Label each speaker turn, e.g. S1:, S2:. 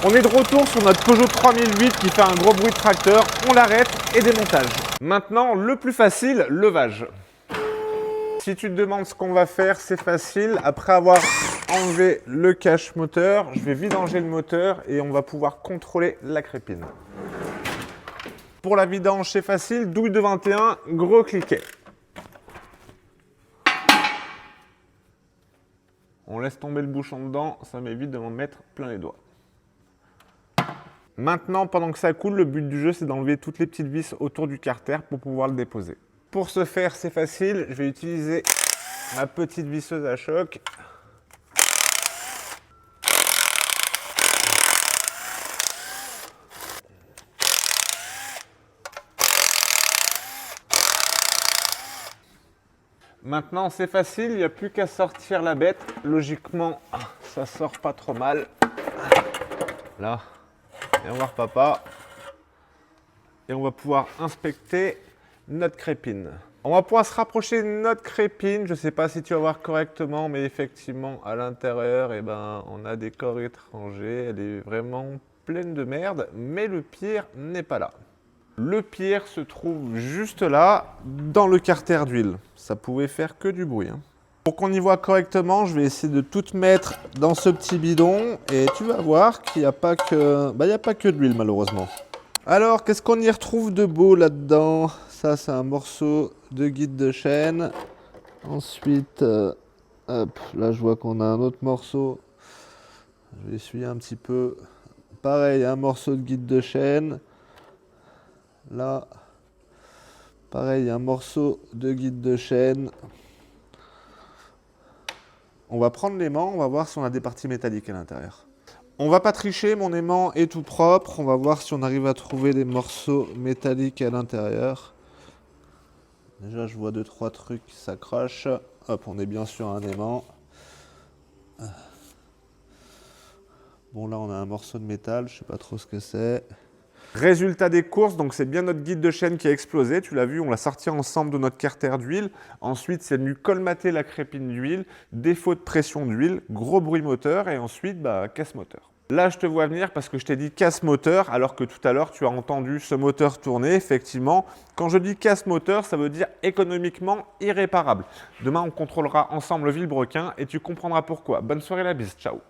S1: On est de retour sur notre Peugeot 3008 qui fait un gros bruit de tracteur. On l'arrête et démontage. Maintenant, le plus facile, levage. Si tu te demandes ce qu'on va faire, c'est facile. Après avoir enlevé le cache moteur, je vais vidanger le moteur et on va pouvoir contrôler la crépine. Pour la vidange, c'est facile. Douille de 21, gros cliquet. On laisse tomber le bouchon dedans, ça m'évite de m'en mettre plein les doigts. Maintenant, pendant que ça coule, le but du jeu, c'est d'enlever toutes les petites vis autour du carter pour pouvoir le déposer. Pour ce faire, c'est facile. Je vais utiliser ma petite visseuse à choc. Maintenant, c'est facile, il n'y a plus qu'à sortir la bête. Logiquement, ça sort pas trop mal. Là, viens voir papa. Et on va pouvoir inspecter notre crépine. On va pouvoir se rapprocher de notre crépine. Je ne sais pas si tu vas voir correctement, mais effectivement, à l'intérieur, eh ben, on a des corps étrangers. Elle est vraiment pleine de merde, mais le pire n'est pas là. Le pire se trouve juste là, dans le carter d'huile. Ça pouvait faire que du bruit. Pour qu'on y voit correctement, je vais essayer de tout mettre dans ce petit bidon. Et tu vas voir qu'il n'y a pas que, il n'y a pas que de l'huile malheureusement. Alors, qu'est-ce qu'on y retrouve de beau là-dedans? Ça, c'est un morceau de guide de chaîne. Ensuite, hop, là je vois qu'on a un autre morceau. Je vais essuyer un petit peu. Pareil, un morceau de guide de chaîne. Là, pareil, un morceau de guide de chaîne. On va prendre l'aimant, on va voir si on a des parties métalliques à l'intérieur. On va pas tricher, mon aimant est tout propre. On va voir si on arrive à trouver des morceaux métalliques à l'intérieur. Déjà, je vois 2-3 trucs qui s'accrochent. Hop, on est bien sur un aimant. Bon, là, on a un morceau de métal, je sais pas trop ce que c'est. Résultat des courses, donc c'est bien notre guide de chaîne qui a explosé. Tu l'as vu, on l'a sorti ensemble de notre carter d'huile. Ensuite, c'est venu colmater la crépine d'huile, défaut de pression d'huile, gros bruit moteur et ensuite, casse moteur. Là, je te vois venir parce que je t'ai dit casse moteur, alors que tout à l'heure, tu as entendu ce moteur tourner. Effectivement, quand je dis casse moteur, ça veut dire économiquement irréparable. Demain, on contrôlera ensemble le vilebrequin et tu comprendras pourquoi. Bonne soirée la bise, ciao.